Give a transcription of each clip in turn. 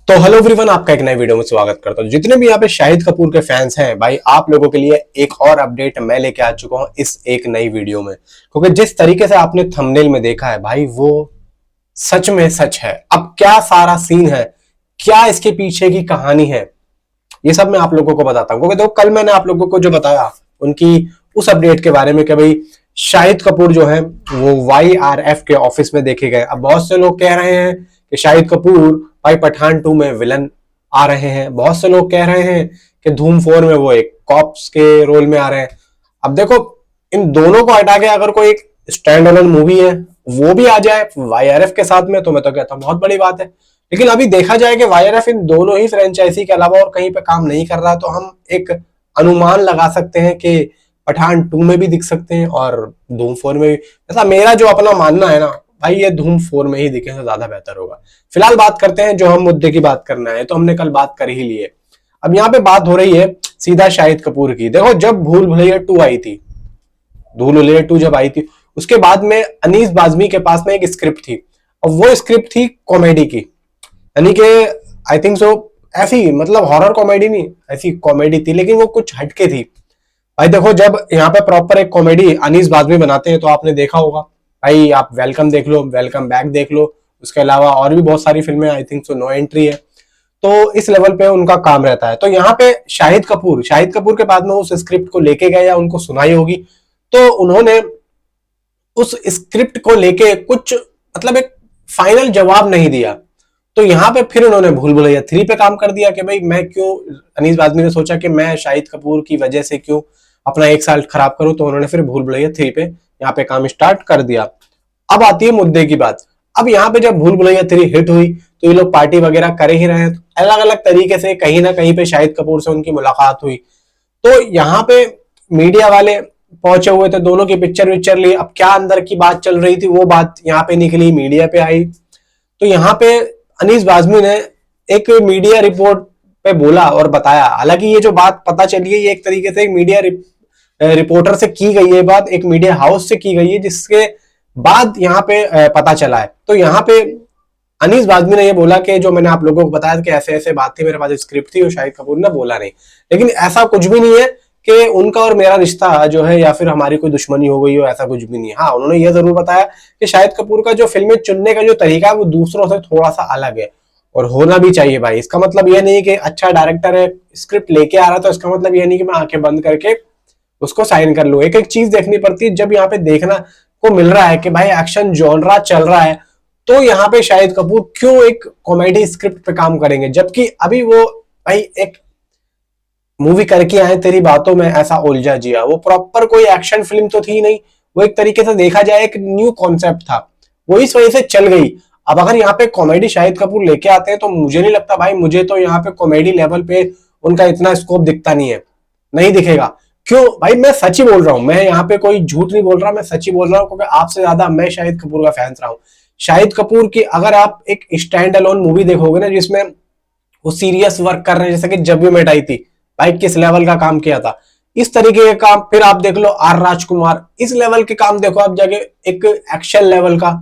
तो hello everyone, आपका एक नए वीडियो में स्वागत करता हूं। जितने भी यहाँ पे शाहिद कपूर के फैंस हैं भाई, आप लोगों के लिए एक और अपडेट मैं लेके आ चुका हूं इस एक नई वीडियो में, क्योंकि जिस तरीके से आपने थंबनेल में देखा है भाई, वो सच में सच है। अब क्या सारा सीन है, क्या इसके पीछे की कहानी है, ये सब मैं आप लोगों को बताता हूं। क्योंकि देखो, कल मैंने आप लोगों को जो बताया उनकी उस अपडेट के बारे में कि भाई शाहिद कपूर जो है वो YRF के ऑफिस में देखे गए। अब बहुत से लोग कह रहे हैं कि शाहिद कपूर भाई पठान 2 में विलन आ रहे हैं, बहुत से लोग कह रहे हैं कि धूम 4 में वो एक कॉप्स के रोल में आ रहे हैं। अब देखो, इन दोनों को हटा के अगर कोई एक स्टैंड अलोन मूवी है वो भी आ जाए YRF के साथ में, तो मैं तो कहता हूं बहुत बड़ी बात है। लेकिन अभी देखा जाए कि YRF इन दोनों ही फ्रेंचाइजी के अलावा और कहीं पे काम नहीं कर रहा, तो हम एक अनुमान लगा सकते हैं कि पठान 2 में भी दिख सकते हैं और धूम 4 में भी। ऐसा मेरा जो अपना मानना है ना भाई, ये धूम 4 में ही दिखे तो ज्यादा बेहतर होगा। फिलहाल बात करते हैं जो हम मुद्दे की बात करना है, तो हमने कल बात कर ही ली है। अब यहाँ पे बात हो रही है सीधा शाहिद कपूर की। देखो, जब भूल भुलैया 2 आई थी, भूल भुलैया 2 जब आई थी, उसके बाद में अनीस बाज़मी के पास में एक स्क्रिप्ट थी, और वो स्क्रिप्ट थी कॉमेडी की, यानी कि आई थिंक सो ऐसी, मतलब हॉरर कॉमेडी नहीं, ऐसी कॉमेडी थी, लेकिन वो कुछ हटके थी। भाई देखो, जब यहाँ पे प्रॉपर एक कॉमेडी अनीस बाज़मी बनाते हैं तो आपने देखा होगा भाई, आप वेलकम देख लो, वेलकम बैक देख लो, उसके अलावा और भी बहुत सारी फिल्में, I think so no entry है। तो इस लेवल पे उनका काम रहता है। तो यहाँ पे शाहिद कपूर के बाद में उस स्क्रिप्ट को लेके गए या उनको सुनाई होगी, तो उन्होंने उस स्क्रिप्ट को लेके कुछ मतलब एक फाइनल जवाब नहीं दिया। तो यहाँ पे फिर उन्होंने भूल भुलैया 3 पे काम कर दिया कि भाई मैं क्यों, अनीस बाज़मी ने सोचा कि मैं शाहिद कपूर की वजह से क्यों अपना 1 साल खराब करूं, तो उन्होंने फिर भूल भुलैया 3 पे यहाँ पे काम स्टार्ट कर दिया। अब आती है मुद्दे की बात। अब यहाँ पे जब भूल भुलैया 3 हिट हुई तो ये लोग पार्टी वगैरह कर ही रहे हैं, तो अलग अलग तरीके से कहीं ना कहीं पे शाहिद कपूर से उनकी मुलाकात हुई। तो यहाँ पे मीडिया वाले पहुंचे हुए थे, दोनों की पिक्चर विक्चर ली। अब क्या अंदर की बात चल रही थी वो बात यहाँ पे निकली, मीडिया पे आई। तो यहाँ पे अनीस बाज़मी ने एक मीडिया रिपोर्ट पे बोला और बताया। हालांकि ये जो बात पता चली है, ये एक तरीके से एक मीडिया रिपोर्टर से की गई है बात, एक मीडिया हाउस से की गई है, जिसके बाद यहाँ पे पता चला है। तो यहाँ पे अनीस बाज़मी ने ये बोला कि जो मैंने आप लोगों को बताया कि ऐसे ऐसे बात थी, मेरे पास स्क्रिप्ट थी, और शाहिद कपूर ने बोला नहीं। लेकिन ऐसा कुछ भी नहीं है कि उनका और मेरा रिश्ता जो है या फिर हमारी कोई दुश्मनी हो गई हो, ऐसा कुछ भी नहीं है। हाँ, उन्होंने ये जरूर बताया कि शाहिद कपूर का जो फिल्में चुनने का जो तरीका है वो दूसरों से थोड़ा सा अलग है, और होना भी चाहिए भाई। इसका मतलब ये नहीं कि अच्छा डायरेक्टर है, स्क्रिप्ट लेके आ रहा, तो इसका मतलब ये नहीं कि मैं आंखें बंद करके उसको साइन कर लूं। एक एक चीज देखनी पड़ती है। जब यहाँ पे देखना को मिल रहा है कि भाई एक्शन जॉनरा चल रहा है, तो यहाँ पे शाहिद कपूर क्यों एक कॉमेडी स्क्रिप्ट पे काम करेंगे, जबकि अभी वो भाई एक मूवी करके आए तेरी बातों में ऐसा उलझा जिया, वो प्रॉपर कोई एक्शन फिल्म तो थी नहीं, वो एक तरीके से देखा जाए एक न्यू कॉन्सेप्ट था, वो इस वजह से चल गई। अब अगर यहाँ पे कॉमेडी शाहिद कपूर लेके आते हैं तो मुझे नहीं लगता भाई, मुझे तो यहाँ पे कॉमेडी लेवल पे उनका इतना स्कोप दिखता नहीं है, नहीं दिखेगा। क्यों भाई, मैं सच ही बोल रहा हूँ, मैं यहाँ पे कोई झूठ नहीं बोल रहा, मैं सच ही बोल रहा हूँ, क्योंकि आपसे ज्यादा मैं शाहिद कपूर का फैंस रहा हूँ। शाहिद कपूर की अगर आप एक स्टैंड अलोन मूवी देखोगे ना, जिसमें वो सीरियस वर्क कर रहे हैं, जैसे कि जब भी मिट आई थी भाई, किस लेवल का काम किया था, इस तरीके के काम। फिर आप देख लो R राजकुमार, इस लेवल के काम देखो आप जाके, एक एक्शन लेवल का,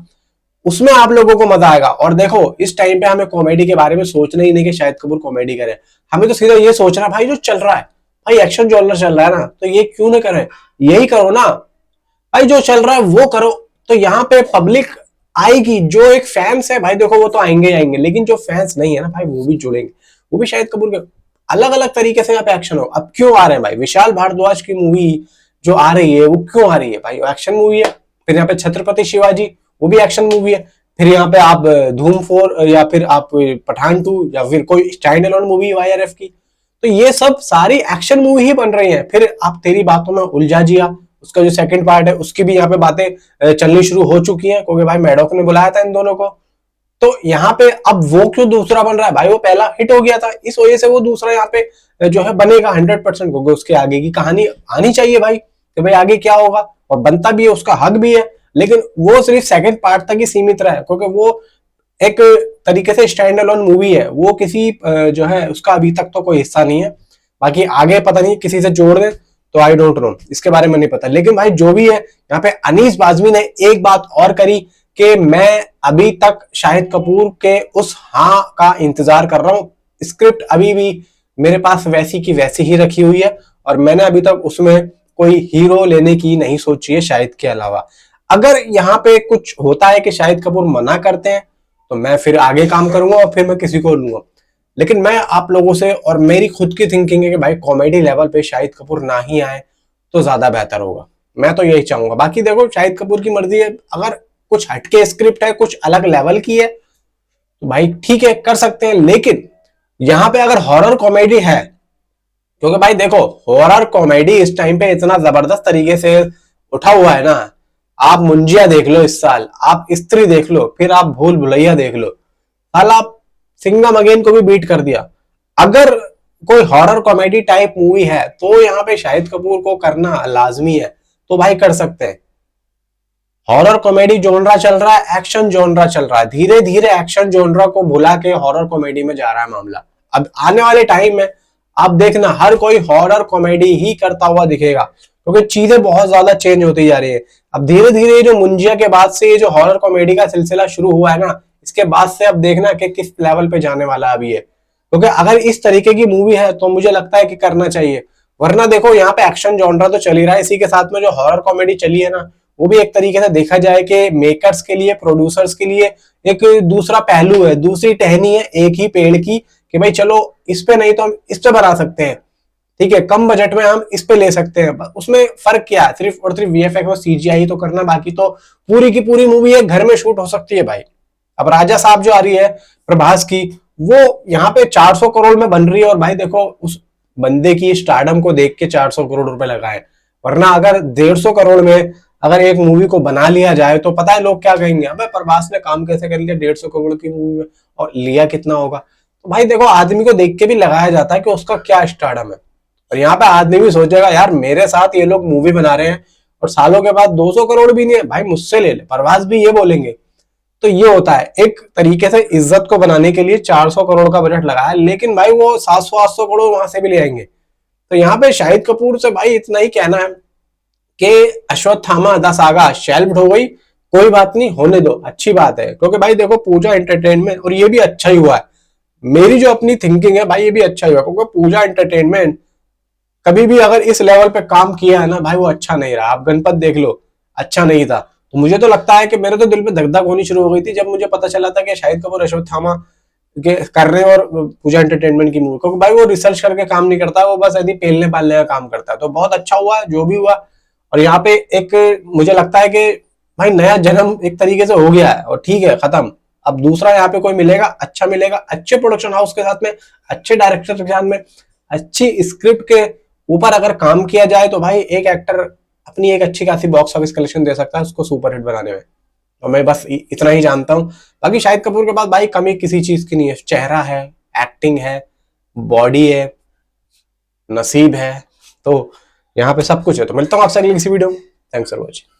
उसमें आप लोगों को मजा आएगा। और देखो, इस टाइम पे हमें कॉमेडी के बारे में सोचना ही नहीं कि शाहिद कपूर कॉमेडी करे, हमें तो सीधा ये सोचना भाई जो चल रहा है, भाई एक्शन जॉनर चल रहा है ना, तो ये क्यों ना करें, यही करो ना भाई, जो चल रहा है वो करो। तो यहाँ पे पब्लिक आएगी, जो एक फैंस है भाई, देखो वो तो आएंगे ही आएंगे, लेकिन जो फैंस नहीं है ना भाई, वो भी जुड़ेंगे, वो भी शाहिद कपूर के अलग अलग तरीके से यहाँ पे एक्शन हो। अब क्यों आ रहे हैं भाई, विशाल भारद्वाज की मूवी जो आ रही है वो क्यों आ रही है भाई, वो एक्शन मूवी है। फिर यहाँ पे छत्रपति शिवाजी, वो भी एक्शन मूवी है। फिर यहाँ पे आप धूम 4 या फिर आप पठान 2 या फिर कोई स्टैंड अलोन मूवी YRF की, तो ये सब सारी एक्शन मूवी ही बन रही हैं। फिर आप तेरी बातों में उलझा जिया, उसका जो सेकंड पार्ट है, उसकी भी यहाँ पे बातें चलनी शुरू हो चुकी हैं, क्योंकि भाई मैडॉक ने बुलाया था इन दोनों को। तो यहाँ पे अब वो क्यों दूसरा बन रहा है भाई, वो पहला हिट हो गया था, इस वजह से वो दूसरा यहाँ पे जो है बनेगा 100%, क्योंकि उसके आगे की कहानी आनी चाहिए भाई, कि भाई आगे क्या होगा, और बनता भी है, उसका हक भी है। लेकिन वो सिर्फ सेकंड पार्ट तक ही सीमित रहा है, क्योंकि वो एक तरीके से स्टैंड अलोन मूवी है, वो किसी जो है उसका अभी तक तो कोई हिस्सा नहीं है। बाकी आगे पता नहीं किसी से जोड़ दे तो आई डोंट नो, इसके बारे में नहीं पता। लेकिन भाई जो भी है, यहाँ पे अनीस बाज़मी ने एक बात और करी कि मैं अभी तक शाहिद कपूर के उस हाँ का इंतजार कर रहा हूँ। स्क्रिप्ट अभी भी मेरे पास वैसी की वैसी ही रखी हुई है और मैंने अभी तक उसमें कोई हीरो लेने की नहीं सोची है शाहिद के अलावा। अगर यहाँ पे कुछ होता है कि शाहिद कपूर मना करते हैं तो मैं फिर आगे काम करूंगा और फिर मैं किसी को लूंगा। लेकिन मैं आप लोगों से और मेरी खुद की थिंकिंग है कि भाई कॉमेडी लेवल पे शाहिद कपूर ना ही आए तो ज्यादा बेहतर होगा। मैं तो यही चाहूंगा। बाकी देखो शाहिद कपूर की मर्जी है, अगर कुछ हटके स्क्रिप्ट है, कुछ अलग लेवल की है तो भाई ठीक है कर सकते हैं। लेकिन यहां पे अगर हॉरर कॉमेडी है, क्योंकि भाई देखो हॉरर कॉमेडी इस टाइम पे इतना जबरदस्त तरीके से उठा हुआ है ना। आप मुंजिया देख लो इस साल, आप स्त्री देख लो, फिर आप भूल भुलैया देख लो, साल आप सिंघम अगेन को भी बीट कर दिया। अगर कोई हॉरर कॉमेडी टाइप मूवी है तो यहाँ पे शाहिद कपूर को करना लाजमी है, तो भाई कर सकते हैं। हॉरर कॉमेडी जोनरा चल रहा है, एक्शन जोनरा चल रहा है, धीरे धीरे एक्शन जोनरा को भुला के हॉरर कॉमेडी में जा रहा है मामला। अब आने वाले टाइम में आप देखना हर कोई हॉरर कॉमेडी ही करता हुआ दिखेगा, क्योंकि चीजें बहुत ज्यादा चेंज होती जा रही है। अब धीरे धीरे जो मुंजिया के बाद से ये जो हॉरर कॉमेडी का सिलसिला शुरू हुआ है ना, इसके बाद से अब देखना कि किस लेवल पे जाने वाला अभी है। क्योंकि अगर इस तरीके की मूवी है तो मुझे लगता है कि करना चाहिए। वरना देखो यहाँ पे एक्शन जॉनरा तो चल ही रहा है, इसी के साथ में जो हॉरर कॉमेडी चली है ना, वो भी एक तरीके से देखा जाए कि मेकर्स के लिए, प्रोड्यूसर्स के लिए एक दूसरा पहलू है, दूसरी टहनी है एक ही पेड़ की, कि भाई चलो इस पे नहीं तो हम इस पे बना सकते हैं। ठीक है, कम बजट में हम इस पे ले सकते हैं। उसमें फर्क क्या है, सिर्फ और सिर्फ वीएफएक्स और सीजीआई तो करना, बाकी तो पूरी की पूरी मूवी एक घर में शूट हो सकती है भाई। अब राजा साहब जो आ रही है प्रभास की, वो यहाँ पे 400 करोड़ में बन रही है, और भाई देखो उस बंदे की स्टारडम को देख के 400 करोड़ रुपए लगाए। वरना अगर 150 करोड़ में अगर एक मूवी को बना लिया जाए तो पता है लोग क्या कहेंगे, अबे प्रभास ने काम कैसे कर लिया 150 करोड़ की मूवी में, और लिया कितना होगा। तो भाई देखो आदमी को देख के भी लगाया जाता है कि उसका क्या स्टारडम है। और यहाँ पे आदमी भी सोचेगा यार मेरे साथ ये लोग मूवी बना रहे हैं और सालों के बाद 200 करोड़ भी नहीं है, भाई मुझसे ले ले। प्रभास भी ये बोलेंगे। तो ये होता है एक तरीके से इज्जत को बनाने के लिए 400 करोड़ का बजट लगाया, लेकिन भाई वो 700-800 करोड़ वहां से भी ले आएंगे। तो यहाँ पे शाहिद कपूर से भाई इतना ही कहना है कि अश्वत्थामा द सागा शेल्फ्ड हो गई, कोई बात नहीं, होने दो, अच्छी बात है। क्योंकि भाई देखो पूजा एंटरटेनमेंट, और ये भी अच्छा ही हुआ है। मेरी जो अपनी थिंकिंग है भाई ये भी अच्छा ही हुआ, क्योंकि पूजा एंटरटेनमेंट कभी भी अगर इस लेवल पे काम किया है ना भाई, वो अच्छा नहीं रहा। आप गणपत देख लो, अच्छा नहीं था। तो मुझे तो लगता है कि मेरे तो दिल में धक धक होनी शुरू हो गई थी जब मुझे पता चला था कि शाहिद कपूर अश्वत्थामा के कर रहे हैं और पूजा एंटरटेनमेंट की मूवी, क्योंकि भाई वो रिसर्च करके काम नहीं करता, वो बस यदि पेलने पालने का काम करता है। तो बहुत अच्छा हुआ जो भी हुआ। और यहाँ पे एक मुझे लगता है कि भाई नया जन्म एक तरीके से हो गया है, और ठीक है खत्म। अब दूसरा यहाँ पे कोई मिलेगा, अच्छा मिलेगा, अच्छे प्रोडक्शन हाउस के साथ में, अच्छे डायरेक्टर के साथ में, अच्छी स्क्रिप्ट के ऊपर अगर काम किया जाए तो भाई एक एक्टर अपनी एक अच्छी खासी बॉक्स ऑफिस कलेक्शन दे सकता है उसको सुपरहिट बनाने में। तो मैं बस इतना ही जानता हूँ। बाकी शाहिद कपूर के पास भाई कमी किसी चीज की नहीं है, चेहरा है, एक्टिंग है, बॉडी है, नसीब है, तो यहाँ पे सब कुछ है। तो मिलता हूँ आपसे अगली किसी वीडियो में। Thanks for watching.